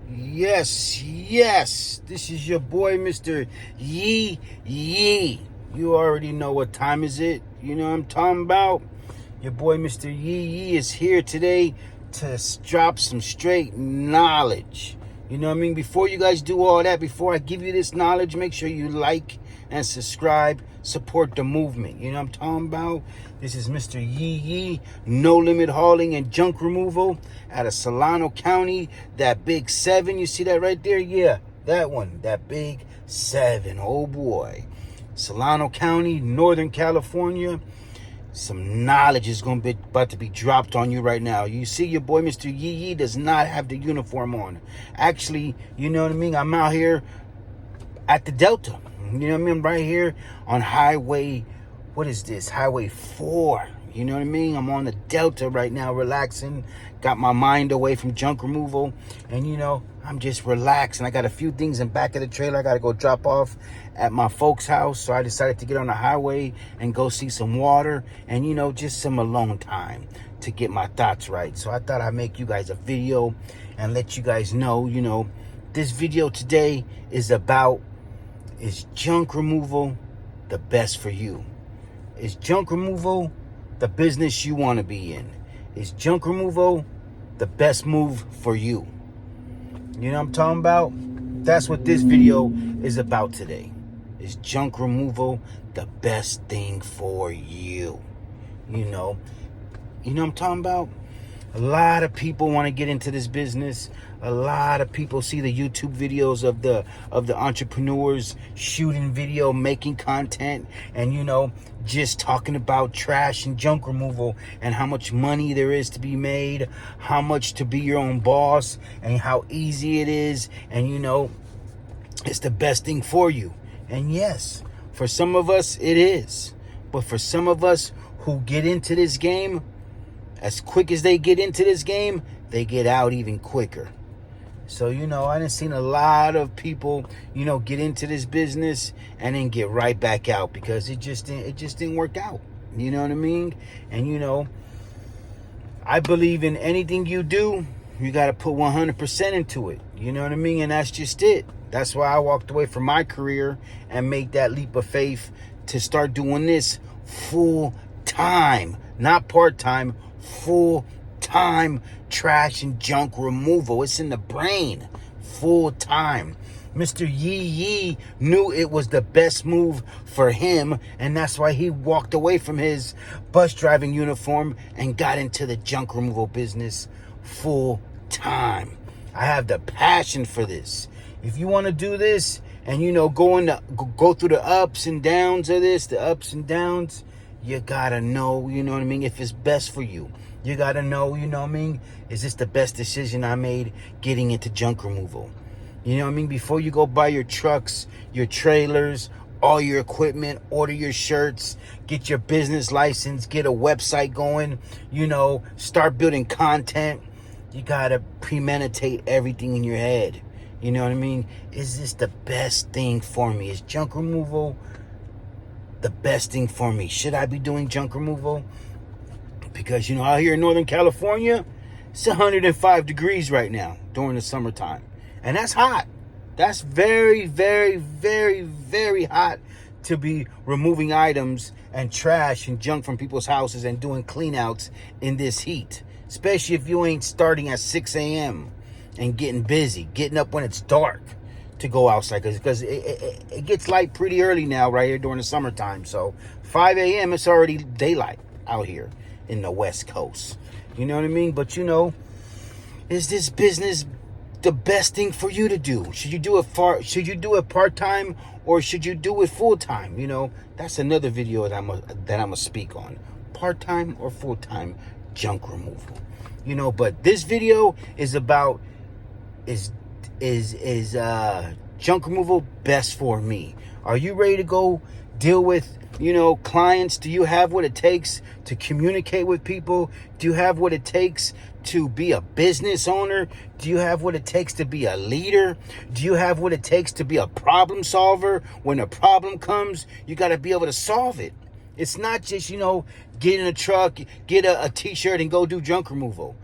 Yes. This is your boy, Mr. Yee Yee. You already know what time is it. You know what I'm talking about? Your boy, Mr. Yee Yee, is here today to drop some straight knowledge. You know what I mean? Before you guys do all that, before I give you this knowledge, make sure you like and subscribe. Support the movement. You know what I'm talking about? This is Mr. Yee Yee, No Limit Hauling and Junk Removal out of Solano County. That big 7, you see that right there? Yeah, that one. That big 7. Oh boy. Solano County, Northern California. Some knowledge is about to be dropped on you right now. You see your boy Mr. Yee Yee does not have the uniform on. Actually, you know what I mean? I'm out here at the Delta. You know what I mean? Right here on highway, what is this? Highway 4. You know what I mean? I'm on the Delta right now, relaxing. Got my mind away from junk removal. And, you know, I'm just relaxing. I got a few things in back of the trailer I got to go drop off at my folks' house. So I decided to get on the highway and go see some water. And, you know, just some alone time to get my thoughts right. So I thought I'd make you guys a video and let you guys know, you know, this video today is about, is junk removal the best for you? Is junk removal the business you want to be in? Is junk removal the best move for you? You know what I'm talking about? That's what this video is about today. Is junk removal the best thing for you? You know what I'm talking about? A lot of people want to get into this business. A lot of people see the YouTube videos of the entrepreneurs shooting video, making content, and, you know, just talking about trash and junk removal and how much money there is to be made, how much to be your own boss, and how easy it is, and, you know, it's the best thing for you. And yes, for some of us it is. But for some of us who get into this game, as quick as they get into this game, they get out even quicker. So, you know, I done seen a lot of people, you know, get into this business and then get right back out because it just didn't work out. You know what I mean? And, you know, I believe in anything you do, you got to put 100% into it. You know what I mean? And that's just it. That's why I walked away from my career and made that leap of faith to start doing this full time, not part time, full time trash and junk removal. It's in the brain. Full time. Mr. Yee Yee knew it was the best move for him, and that's why he walked away from his bus driving uniform and got into the junk removal business full time. I have the passion for this. If you want to do this and, you know, go through the ups and downs of this, the ups and downs, you gotta know, you know what I mean, if it's best for you. You gotta know, you know what I mean, is this the best decision I made getting into junk removal? You know what I mean? Before you go buy your trucks, your trailers, all your equipment, order your shirts, get your business license, get a website going, you know, start building content, you gotta premeditate everything in your head. You know what I mean? Is this the best thing for me? Is junk removal the best thing for me? Should I be doing junk removal? Because, you know, out here in Northern California, it's 105 degrees right now during the summertime. And that's hot. That's very, very, very, very hot to be removing items and trash and junk from people's houses and doing clean outs in this heat. Especially if you ain't starting at 6 a.m. and getting busy, getting up when it's dark to go outside, because it gets light pretty early now right here during the summertime. So 5 a.m. it's already daylight out here in the West Coast. You know what I mean? But, you know, is this business the best thing for you to do? Should you do it part-time or should you do it full-time? You know, that's another video that I'm gonna speak on. Part-time or full-time junk removal. You know, but this video is about is junk removal best for me? Are you ready to go deal with, you know, clients? Do you have what it takes to communicate with people? Do you have what it takes to be a business owner? Do you have what it takes to be a leader? Do you have what it takes to be a problem solver? When a problem comes, you got to be able to solve it. It's not just, you know, get in a truck, get a t-shirt and go do junk removal.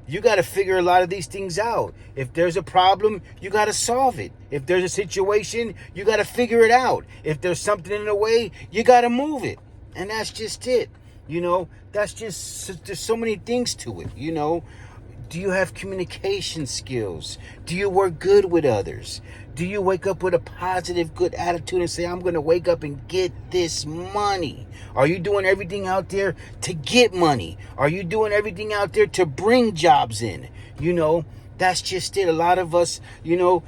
you got to figure a lot of these things out. If there's a problem, you got to solve it. If there's a situation, you got to figure it out. If there's something in the way, you got to move it. And that's just it. That's just, there's so many things to it. Do you have communication skills? Do you work good with others? Do you wake up with a positive, good attitude and say, I'm going to wake up and get this money? Are you doing everything out there to get money? Are you doing everything out there to bring jobs in? That's just it. A lot of us, do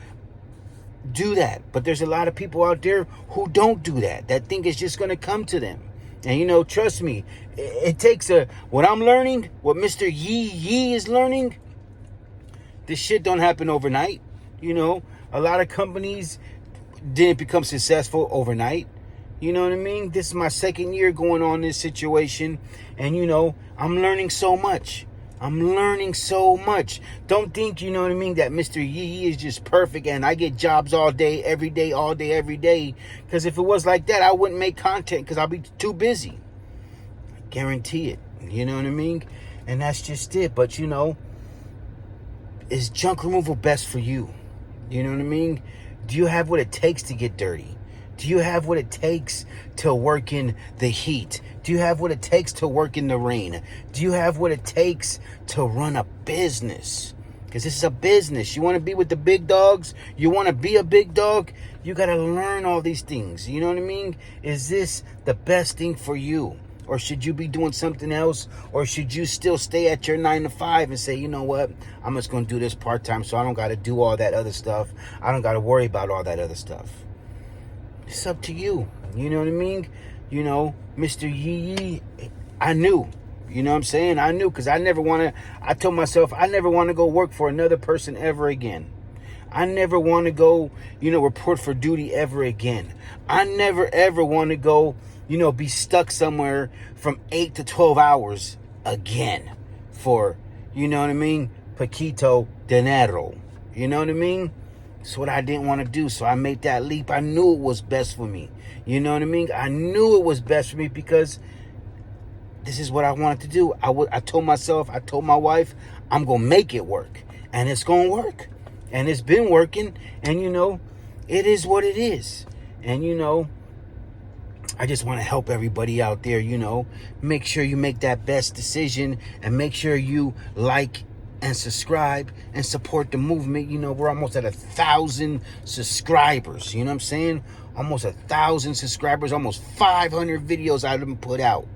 that. But there's a lot of people out there who don't do that think it's just going to come to them. And, trust me, it takes what I'm learning, what Mr. Yee is learning, this shit don't happen overnight. A lot of companies didn't become successful overnight. You know what I mean? This is my second year going on this situation. And, I'm learning so much. Don't think, that Mr. Yee is just perfect and I get jobs all day, every day, all day, every day. Because if it was like that, I wouldn't make content because I'll be too busy. I guarantee it. You know what I mean? And that's just it. But, is junk removal best for you? You know what I mean? Do you have what it takes to get dirty? Do you have what it takes to work in the heat? Do you have what it takes to work in the rain? Do you have what it takes to run a business? Because this is a business. You want to be with the big dogs? You want to be a big dog? You got to learn all these things. You know what I mean? Is this the best thing for you? Or should you be doing something else? Or should you still stay at your 9 to 5 and say, you know what? I'm just going to do this part-time so I don't got to do all that other stuff. I don't got to worry about all that other stuff. It's up to you. You know what I mean? Mr. Yee, I knew. You know what I'm saying? I knew because I told myself I never want to go work for another person ever again. I never want to go, report for duty ever again. I never, ever want to go, be stuck somewhere from 8 to 12 hours again for, poquito dinero. You know what I mean? It's what I didn't want to do. So I made that leap. I knew it was best for me. You know what I mean? I knew it was best for me because this is what I wanted to do. I told my wife, I'm going to make it work. And it's going to work. And it's been working. And, it is what it is. And, I just want to help everybody out there, make sure you make that best decision and make sure you like and subscribe and support the movement. We're almost at 1,000 subscribers. You know what I'm saying? Almost 1,000 subscribers, almost 500 videos I done put out.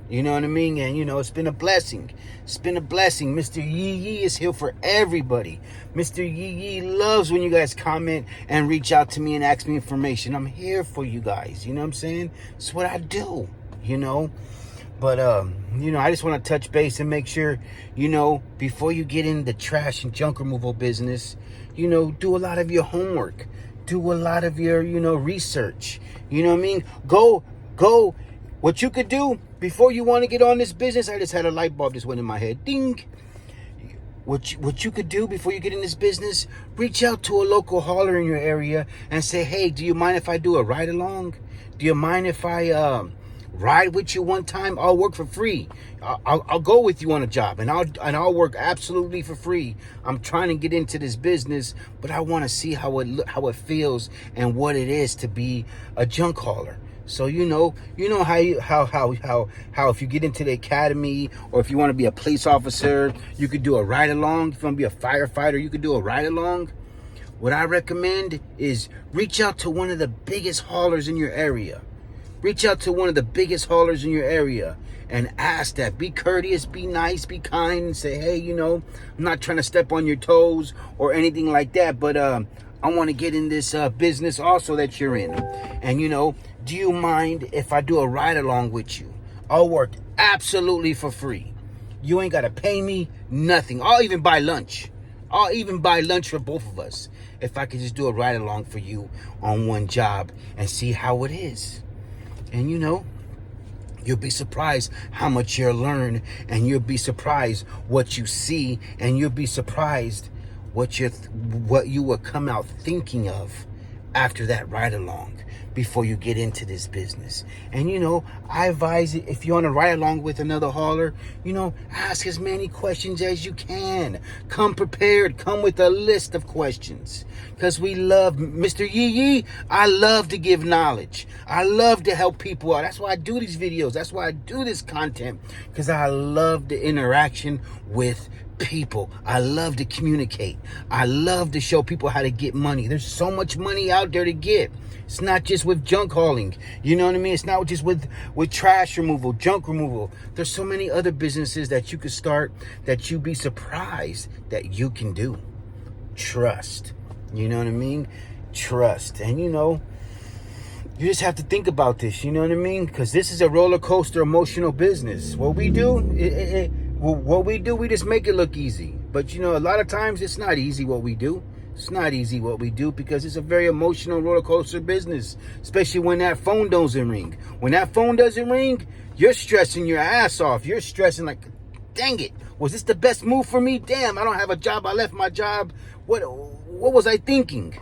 You know what I mean? And, it's been a blessing. It's been a blessing. Mr. Yee is here for everybody. Mr. Yee loves when you guys comment and reach out to me and ask me information. I'm here for you guys. You know what I'm saying? It's what I do, But, I just want to touch base and make sure, before you get in the trash and junk removal business, do a lot of your homework. Do a lot of your, research. You know what I mean? Go. What you could do before you want to get on this business, I just had a light bulb just went in my head. Ding. What you could do before you get in this business, reach out to a local hauler in your area and say, hey, do you mind if I do a ride along? Do you mind if I ride with you one time? I'll work for free. I'll go with you on a job and I'll work absolutely for free. I'm trying to get into this business, but I want to see how it feels and what it is to be a junk hauler. So how if you get into the academy or if you want to be a police officer, you could do a ride along. If you want to be a firefighter, you could do a ride along. What I recommend is reach out to one of the biggest haulers in your area. Reach out to one of the biggest haulers in your area and ask that. Be courteous, be nice, be kind, and say, hey, I'm not trying to step on your toes or anything like that, but I want to get in this business also that you're in. And, do you mind if I do a ride along with you? I'll work absolutely for free. You ain't got to pay me nothing. I'll even buy lunch. I'll even buy lunch for both of us if I could just do a ride along for you on one job and see how it is. And you'll be surprised how much you'll learn, and you'll be surprised what you see, and you'll be surprised what you will come out thinking of after that ride along before you get into this business. And I advise it, if you want to ride along with another hauler, ask as many questions as you can. Come prepared, come with a list of questions. Because we love Mr. Yee. I love to give knowledge. I love to help people out. That's why I do these videos. That's why I do this content. Because I love the interaction with people. I love to communicate. I love to show people how to get money. There's so much money out there to get. It's not just with junk hauling. You know what I mean? It's not just with trash removal, junk removal. There's so many other businesses that you could start that you'd be surprised that you can do. Trust. You know what I mean? Trust. And you just have to think about this. You know what I mean? Because this is a roller coaster emotional business. What we do, we just make it look easy. But a lot of times it's not easy what we do. It's not easy what we do because it's a very emotional roller coaster business, especially when that phone doesn't ring. When that phone doesn't ring, you're stressing your ass off. You're stressing like, dang it, was this the best move for me? Damn, I don't have a job. I left my job. What was I thinking?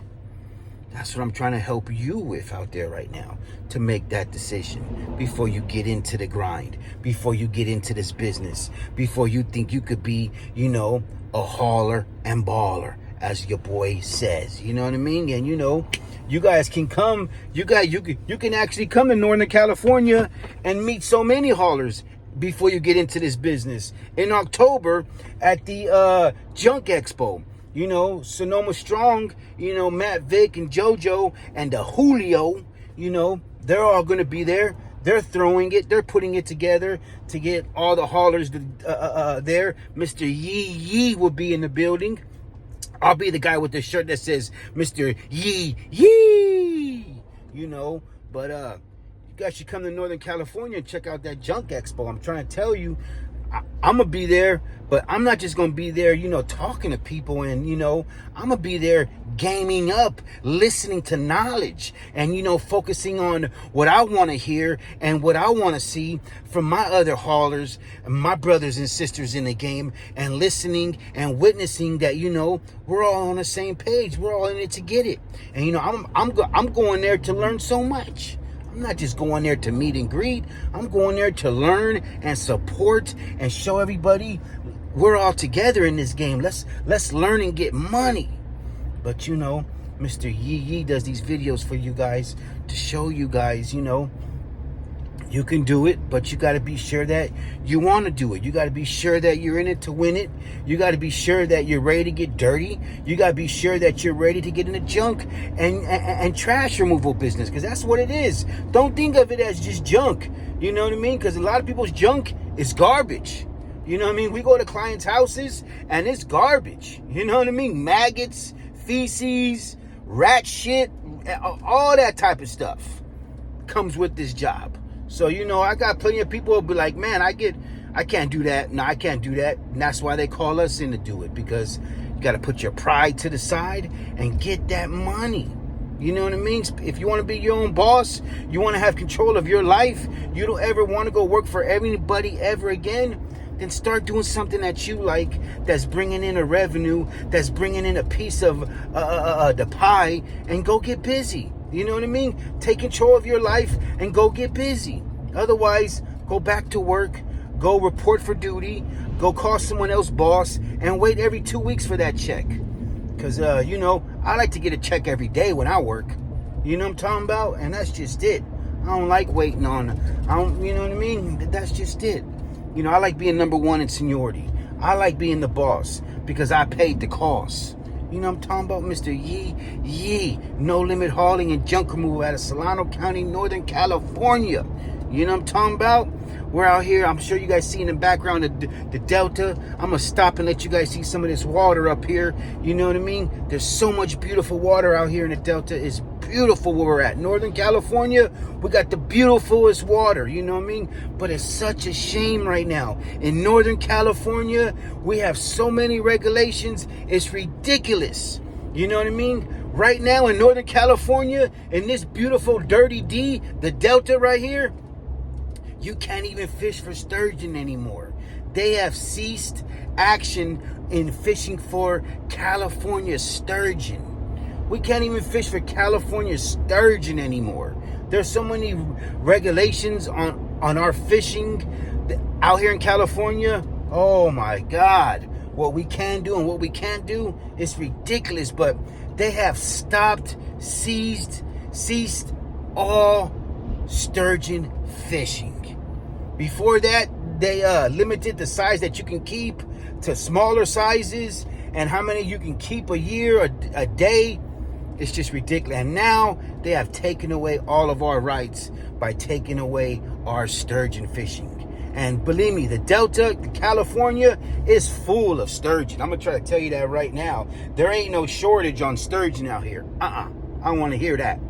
That's what I'm trying to help you with out there right now, to make that decision before you get into the grind, before you get into this business, before you think you could be, a hauler and baller, as your boy says. You know what I mean? And you guys can come. You can actually come to Northern California and meet so many haulers before you get into this business. In October at the Junk Expo, Sonoma Strong, Matt Vick and JoJo and the Julio, they're all going to be there. They're throwing it. They're putting it together to get all the haulers there. Mr. Yee will be in the building. I'll be the guy with the shirt that says Mr. Yee. But you guys should come to Northern California and check out that Junk Expo. I'm trying to tell you, I'm going to be there, but I'm not just going to be there, talking to people. And, I'm going to be there gaming up, listening to knowledge and, focusing on what I want to hear and what I want to see from my other haulers, my brothers and sisters in the game, and listening and witnessing that, we're all on the same page. We're all in it to get it. And, I'm going there to learn so much. I'm not just going there to meet and greet. I'm going there to learn and support and show everybody we're all together in this game. Let's learn and get money. But Mr. Yee does these videos for you guys to show you guys, you can do it, but you got to be sure that you want to do it. You got to be sure that you're in it to win it. You got to be sure that you're ready to get dirty. You got to be sure that you're ready to get in the junk and trash removal business, because that's what it is. Don't think of it as just junk. You know what I mean? Because a lot of people's junk is garbage. You know what I mean? We go to clients' houses and it's garbage. You know what I mean? Maggots, feces, rat shit, all that type of stuff comes with this job. So, I got plenty of people who be like, man, I can't do that. No, I can't do that. And that's why they call us in to do it, because you got to put your pride to the side and get that money. You know what I mean? If you want to be your own boss, you want to have control of your life, you don't ever want to go work for anybody ever again, then start doing something that you like, that's bringing in a revenue, that's bringing in a piece of the pie, and go get busy. You know what I mean? Take control of your life and go get busy. Otherwise, go back to work, go report for duty, go call someone else boss, and wait every 2 weeks for that check. Because, I like to get a check every day when I work. You know what I'm talking about? And that's just it. I don't like waiting you know what I mean? That's just it. I like being number one in seniority. I like being the boss because I paid the cost. You know what I'm talking about? Mr. Yee. No Limit Hauling and Junk Removal out of Solano County, Northern California. You know what I'm talking about? We're out here. I'm sure you guys see in the background the Delta. I'm going to stop and let you guys see some of this water up here. You know what I mean? There's so much beautiful water out here in the Delta. It's beautiful where we're at. Northern California, we got the beautifulest water. You know what I mean? But it's such a shame right now. In Northern California, we have so many regulations. It's ridiculous. You know what I mean? Right now in Northern California, in this beautiful Dirty D, the Delta right here, you can't even fish for sturgeon anymore. They have ceased action in fishing for California sturgeon. We can't even fish for California sturgeon anymore. There's so many regulations on our fishing out here in California. Oh my God. What we can do and what we can't do is ridiculous. But they have ceased all sturgeon fishing. Before that, they limited the size that you can keep to smaller sizes and how many you can keep a year, a day. It's just ridiculous. And now they have taken away all of our rights by taking away our sturgeon fishing. And believe me, the Delta, California, is full of sturgeon. I'm going to try to tell you that right now. There ain't no shortage on sturgeon out here. I don't want to hear that.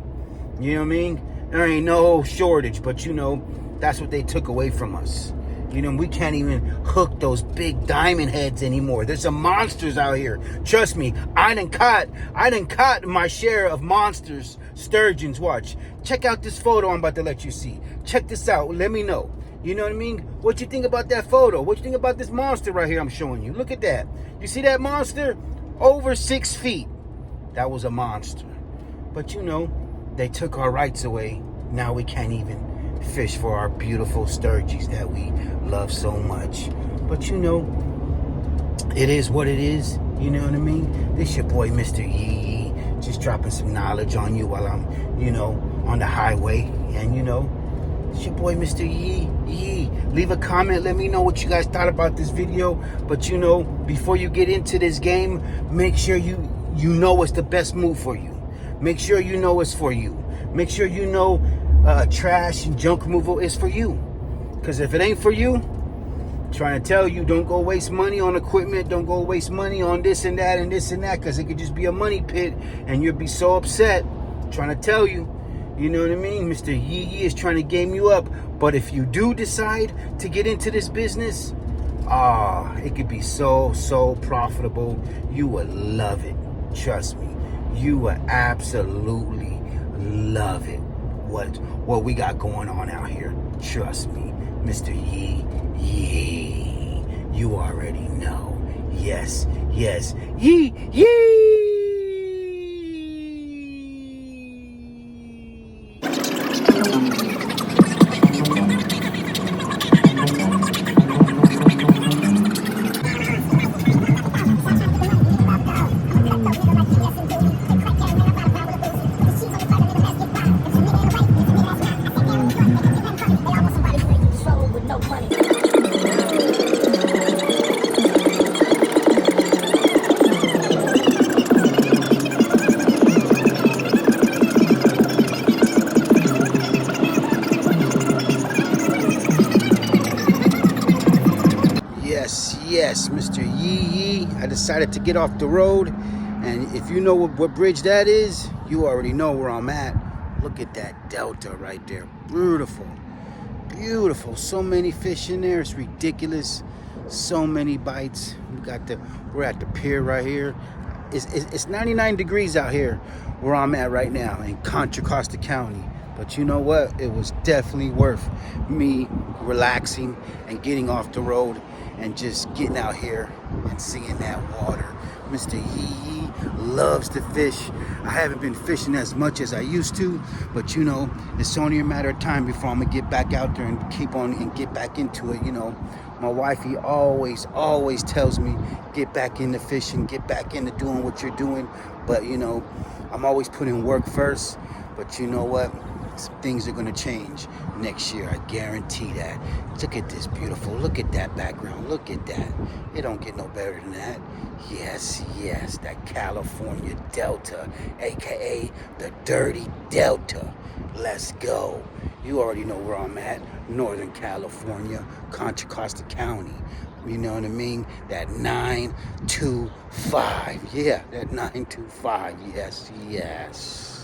You know what I mean? There ain't no shortage, but you know, that's what they took away from us. You know, we can't even hook those big diamond heads anymore. There's some monsters out here. Trust me, I done caught my share of monsters, sturgeons. Watch. Check out this photo I'm about to let you see. Check this out. Let me know. You know what I mean? What you think about that photo? What you think about this monster right here I'm showing you? Look at that. You see that monster? Over 6 feet. That was a monster. But you know, they took our rights away. Now we can't even fish for our beautiful sturgeons that we love so much. But you know, it is what it is. You know what I mean? This your boy Mr. Yee, just dropping some knowledge on you while I'm, you know, on the highway. And you know, it's your boy Mr. Yee. Leave a comment, let me know what you guys thought about this video. But you know, before you get into this game, make sure you know what's the best move for you. Make sure you know it's for you. Make sure you know trash and junk removal is for you. Because if it ain't for you, I'm trying to tell you, don't go waste money on equipment. Don't go waste money on this and that and this and that, because it could just be a money pit and you'll be so upset. I'm trying to tell you. You know what I mean? Mr. Yee is trying to game you up. But if you do decide to get into this business, it could be so profitable. You will love it. Trust me. You will absolutely love it. What we got going on out here. Trust me. Mr. Yee. You already know. Yes. Yee. Yes, Mr. Yee. I decided to get off the road. And if you know what bridge that is, you already know where I'm at. Look at that delta right there. Beautiful. So many fish in there. It's ridiculous. So many bites. We're at the pier right here. It's 99 degrees out here where I'm at right now in Contra Costa County. But you know what? It was definitely worth me relaxing and getting off the road and just getting out here and seeing that water. Mr. Yee loves to fish. I haven't been fishing as much as I used to, but you know, it's only a matter of time before I'm gonna get back out there and keep on and get back into it. You know, my wifey always tells me, get back into fishing, get back into doing what you're doing. But you know, I'm always putting work first. But you know what? Things are going to change next year. I guarantee that. Look at this beautiful. Look at that background. Look at that. It don't get no better than that. Yes. That California Delta, a.k.a. the Dirty Delta. Let's go. You already know where I'm at. Northern California, Contra Costa County. You know what I mean? That 925. Yeah, that 925. Yes.